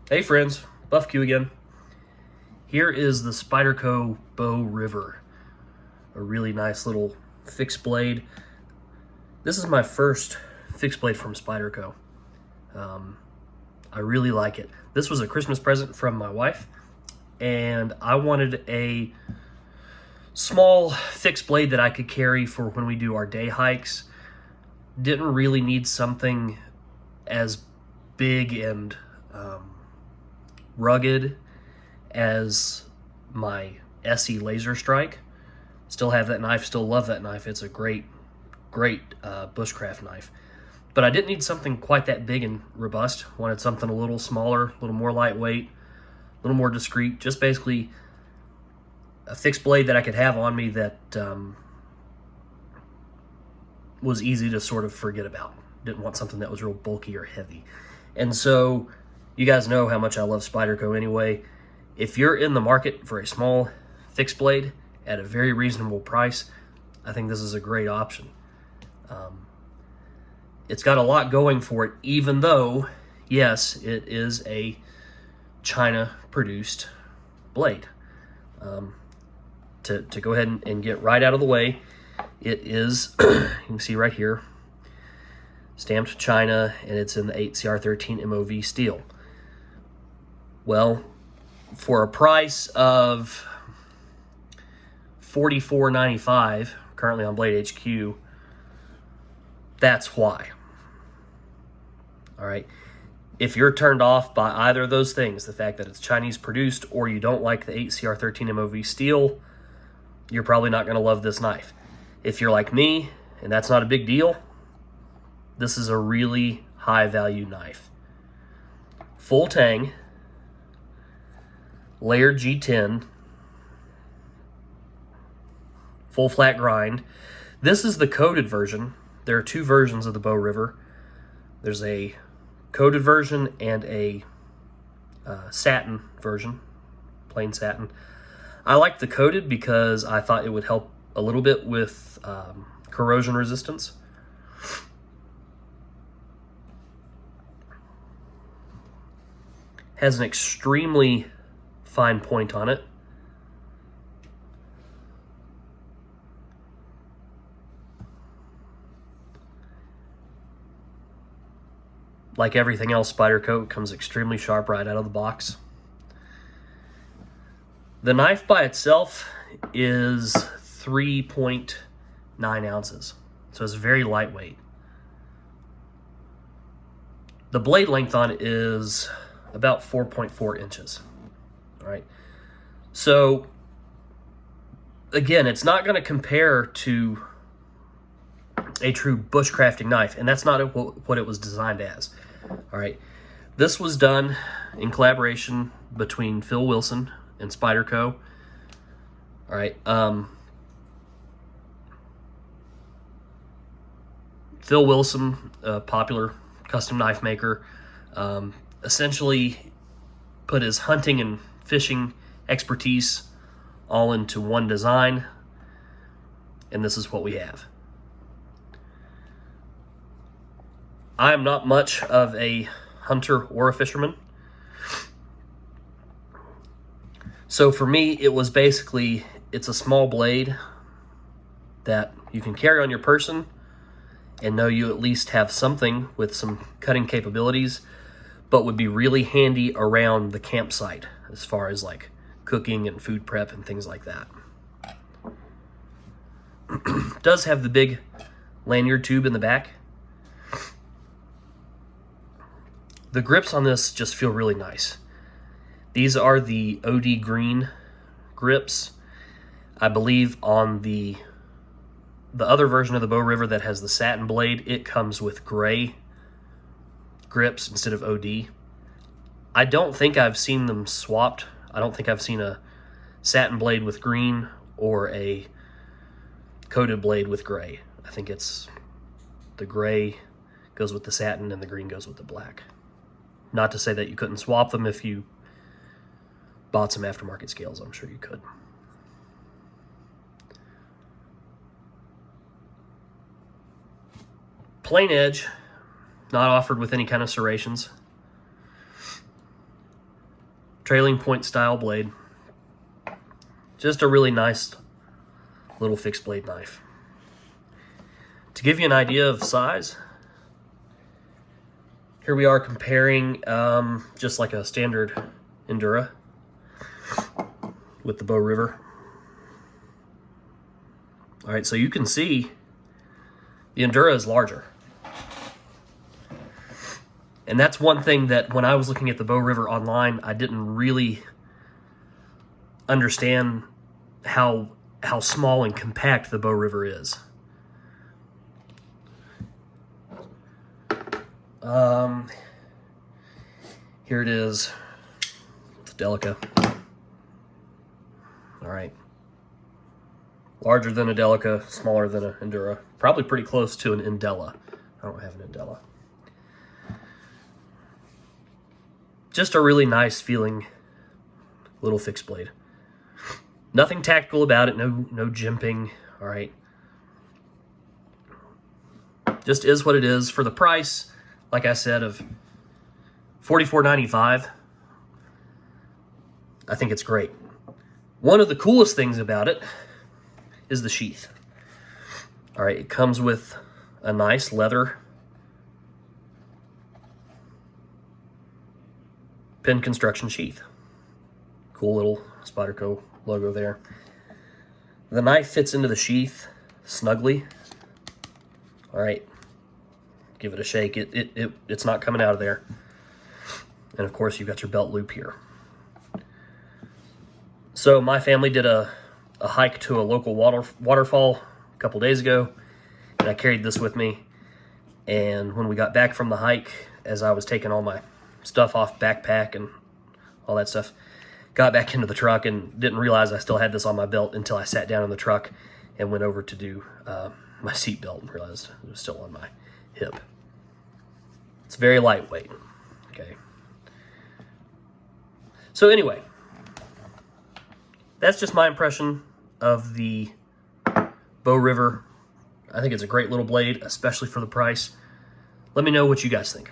Hey friends, Buff Q again. Here is the Spyderco Bow River. A really nice little fixed blade. This is my first fixed blade from Spyderco. I really like it. This was a Christmas present from my wife, and I wanted a small fixed blade that I could carry for when we do our day hikes. Didn't really need something as big and rugged as my SE Laser Strike. Still have that knife, still love that knife. It's a great bushcraft knife. But I didn't need something quite that big and robust. Wanted something a little smaller, a little more lightweight, a little more discreet. Just basically a fixed blade that I could have on me that was easy to sort of forget about. Didn't want something that was real bulky or heavy. And so you guys know how much I love Spyderco anyway. If you're in the market for a small fixed blade at a very reasonable price, I think this is a great option. It's got a lot going for it, even though, yes, it is a China-produced blade. To go ahead and get right out of the way, it is, you can see right here, stamped China, and it's in the 8CR13 MOV steel. Well, for a price of $44.95, currently on Blade HQ, that's why. All right. If you're turned off by either of those things, the fact that it's Chinese produced or you don't like the 8CR13 MOV steel, you're probably not going to love this knife. If you're like me, and that's not a big deal, this is a really high value knife. Full tang, layered G10, full flat grind. This is the coated version. There are two versions of the Bow River. There's a coated version and a satin version, plain satin. I like the coated because I thought it would help a little bit with corrosion resistance. Has an extremely fine point on it. Like everything else, Spyderco comes extremely sharp right out of the box. The knife by itself is 3.9 ounces, so it's very lightweight. The blade length on it is about 4.4 inches. All right. So again, it's not going to compare to a true bushcrafting knife, and that's not what it was designed as. All right. This was done in collaboration between Phil Wilson and Spyderco. All right. Phil Wilson, a popular custom knife maker, essentially put his hunting and fishing expertise all into one design, and this is what we have. I am not much of a hunter or a fisherman, so for me it was basically, it's a small blade that you can carry on your person and know you at least have something with some cutting capabilities, but would be really handy around the campsite as far as like cooking and food prep and things like that. Does have the big lanyard tube in the back. The grips on this just feel really nice. These are the OD green grips. I believe on the other version of the Bow River that has the satin blade, it comes with gray grips instead of OD. I don't think I've seen them swapped. I don't think I've seen a satin blade with green or a coated blade with gray. I think it's the gray goes with the satin and the green goes with the black. Not to say that you couldn't swap them if you bought some aftermarket scales. I'm sure you could. Plain edge, not offered with any kind of serrations. trailing point style blade. Just a really nice little fixed blade knife. To give you an idea of size, here we are comparing just like a standard Endura with the Bow River. All right, so you can see the Endura is larger. And that's one thing that when I was looking at the Bow River online, I didn't really understand how small and compact the Bow River is. Here it is. It's Delica. All right. Larger than a Delica, smaller than an Endura. Probably pretty close to an Indela. I don't have an Indela. Just a really nice feeling little fixed blade. Nothing tactical about it, no jimping, all right. Just is what it is. For the price, like I said, of $44.95, I think it's great. One of the coolest things about it is the sheath. All right, it comes with a nice leather pin construction sheath. Cool little Spyderco logo there. The knife fits into the sheath snugly. All right, give it a shake. It's not coming out of there. And of course, you've got your belt loop here. So my family did a hike to a local waterfall a couple days ago, and I carried this with me. And when we got back from the hike, as I was taking all my stuff off, backpack and all that stuff, got back into the truck and didn't realize I still had this on my belt until I sat down in the truck and went over to do my seat belt and realized it was still on my hip. It's very lightweight, okay? So anyway, that's just my impression of the Bow River. I think it's a great little blade, especially for the price. Let me know what you guys think.